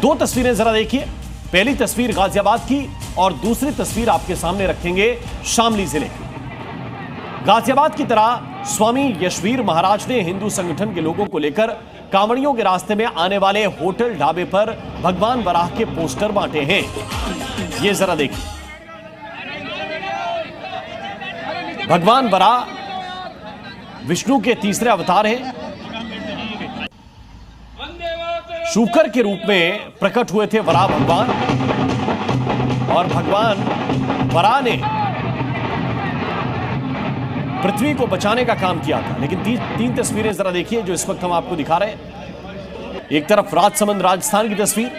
दो तस्वीरें जरा देखिए। पहली तस्वीर गाजियाबाद की और दूसरी तस्वीर आपके सामने रखेंगे शामली जिले की। गाजियाबाद की तरह स्वामी यशवीर महाराज ने हिंदू संगठन के लोगों को लेकर कांवड़ियों के रास्ते में आने वाले होटल ढाबे पर भगवान वराह के पोस्टर बांटे हैं। ये जरा देखिए। भगवान वराह विष्णु के तीसरे अवतार हैं। शूकर के रूप में प्रकट हुए थे वराह भगवान, और भगवान वराह ने पृथ्वी को बचाने का काम किया था। लेकिन तीन तस्वीरें जरा देखिए जो इस वक्त हम आपको दिखा रहे हैं। एक तरफ राजसमंद राजस्थान की तस्वीर,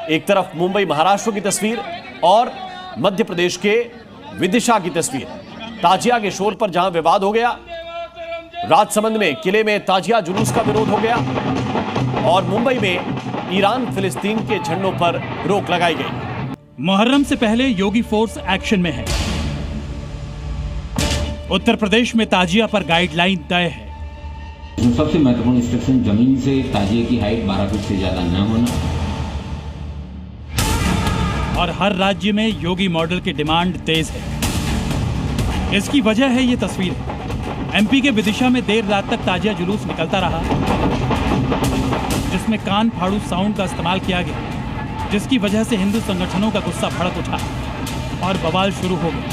एक तरफ मुंबई महाराष्ट्र की तस्वीर, और मध्य प्रदेश के विदिशा की तस्वीर। ताजिया के शोर पर जहां विवाद हो गया, राजसमंद में किले में ताजिया जुलूस का विरोध हो गया, और मुंबई में ईरान फिलिस्तीन के झंडों पर रोक लगाई गई। मुहर्रम से पहले योगी फोर्स एक्शन में है। उत्तर प्रदेश में ताजिया पर गाइडलाइन तय है। सबसे महत्वपूर्ण इंस्ट्रक्शन, जमीन से ताजिए की हाइट 12 फीट से ज्यादा न होना। और हर राज्य में योगी मॉडल की डिमांड तेज है। इसकी वजह है ये तस्वीर। एमपी के विदिशा में देर रात तक ताजिया जुलूस निकलता रहा, जिसमें कान फाड़ू साउंड का इस्तेमाल किया गया, जिसकी वजह से हिंदू संगठनों का गुस्सा भड़क उठा और बवाल शुरू हो गया।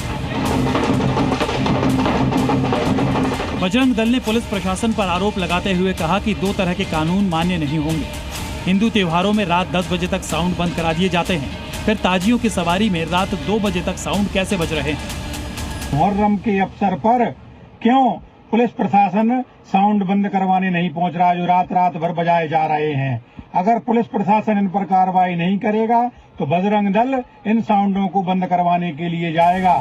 बजरंग दल ने पुलिस प्रशासन पर आरोप लगाते हुए कहा कि दो तरह के कानून मान्य नहीं होंगे। हिंदू त्योहारों में रात 10 बजे तक साउंड बंद करा दिए जाते हैं, फिर ताजियों की सवारी में रात 2 बजे तक साउंड कैसे बज रहे हैं? मुहर्रम के अवसर पर क्यों पुलिस प्रशासन साउंड बंद करवाने नहीं पहुंच रहा, जो रात भर बजाए जा रहे हैं? अगर पुलिस प्रशासन इन पर कार्रवाई नहीं करेगा तो बजरंग दल इन साउंडों को बंद करवाने के लिए जाएगा।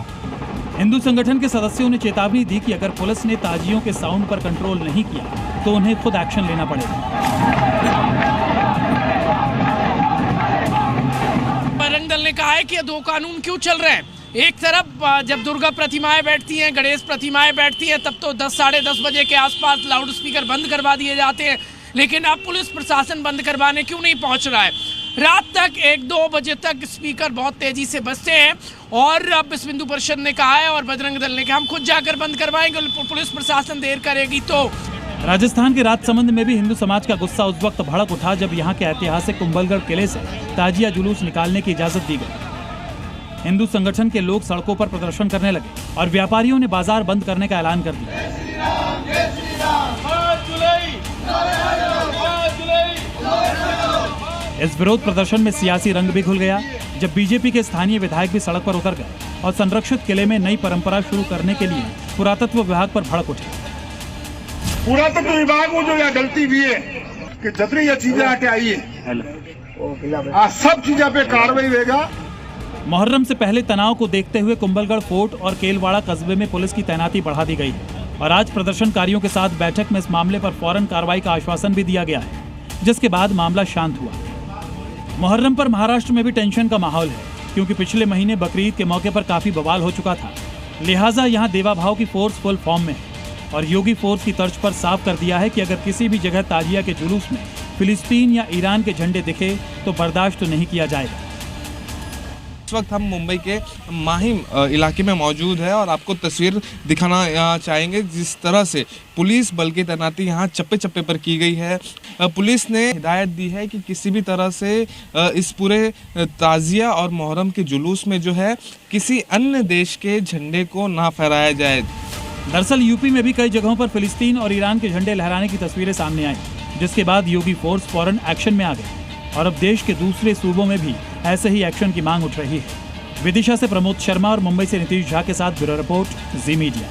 हिंदू संगठन के सदस्यों ने चेतावनी दी कि अगर पुलिस ने ताजियों के साउंड पर कंट्रोल नहीं किया तो उन्हें खुद एक्शन लेना पड़ेगा। बजरंग दल ने कहा है कि ये दो कानून क्यों चल रहे हैं। एक तरफ जब दुर्गा प्रतिमाएं बैठती हैं, गणेश प्रतिमाएं बैठती हैं, तब तो 10 साढ़े 10 बजे के आसपास लाउड स्पीकर बंद करवा दिए जाते हैं, लेकिन अब पुलिस प्रशासन बंद करवाने क्यों नहीं पहुंच रहा है? रात तक 1-2 बजे तक स्पीकर बहुत तेजी से बजते हैं, और अब विश्व हिंदू परिषद ने कहा है और बजरंग दल ने कहा हम खुद जाकर बंद करवाएंगे, पुलिस प्रशासन देर करेगी तो। राजस्थान के राजसमंद में भी हिंदू समाज का गुस्सा उस वक्त भड़क उठा जब यहाँ के ऐतिहासिक कुंभलगढ़ किले से ताजिया जुलूस निकालने की इजाजत दी गई। हिंदू संगठन के लोग सड़कों पर प्रदर्शन करने लगे और व्यापारियों ने बाजार बंद करने का ऐलान कर दिया। इस विरोध प्रदर्शन में सियासी रंग भी घुल गया जब बीजेपी के स्थानीय विधायक भी सड़क पर उतर गए और संरक्षित किले में नई परंपरा शुरू करने के लिए पुरातत्व विभाग पर भड़क उठे। पुरातत्व विभाग को जो यह गलती भी है कि जितनी यह चीजें आके आई है, सब चीजों पे कार्रवाई होगा। मुहर्रम से पहले तनाव को देखते हुए कुंभलगढ़ फोर्ट और केलवाड़ा कस्बे में पुलिस की तैनाती बढ़ा दी गई है, और आज प्रदर्शनकारियों के साथ बैठक में इस मामले पर फौरन कार्रवाई का आश्वासन भी दिया गया है, जिसके बाद मामला शांत हुआ। मुहर्रम पर महाराष्ट्र में भी टेंशन का माहौल है, क्योंकि पिछले महीने बकरीद के मौके पर काफी बवाल हो चुका था। लिहाजा यहाँ देवा भाव की फोर्स फुल फॉर्म में है, और योगी फोर्स की तर्ज पर साफ कर दिया है कि अगर किसी भी जगह ताजिया के जुलूस में फिलिस्तीन या ईरान के झंडे दिखे तो बर्दाश्त नहीं किया जाएगा। इस वक्त हम मुंबई के माहिम इलाके में मौजूद है और आपको तस्वीर दिखाना चाहेंगे जिस तरह से पुलिस बल की तैनाती यहाँ चप्पे चप्पे पर की गई है। पुलिस ने हिदायत दी है कि किसी भी तरह से इस पूरे ताजिया और मुहर्रम के जुलूस में जो है किसी अन्य देश के झंडे को ना फहराया जाए। दरअसल यूपी में भी कई जगहों पर फिलिस्तीन और ईरान के झंडे लहराने की तस्वीरें सामने आई, जिसके बाद योगी फोर्स फौरन एक्शन में आ गई, और अब देश के दूसरे सूबों में भी ऐसे ही एक्शन की मांग उठ रही है। विदिशा से प्रमोद शर्मा और मुंबई से नीतीश झा के साथ ब्यूरो रिपोर्ट, जी मीडिया।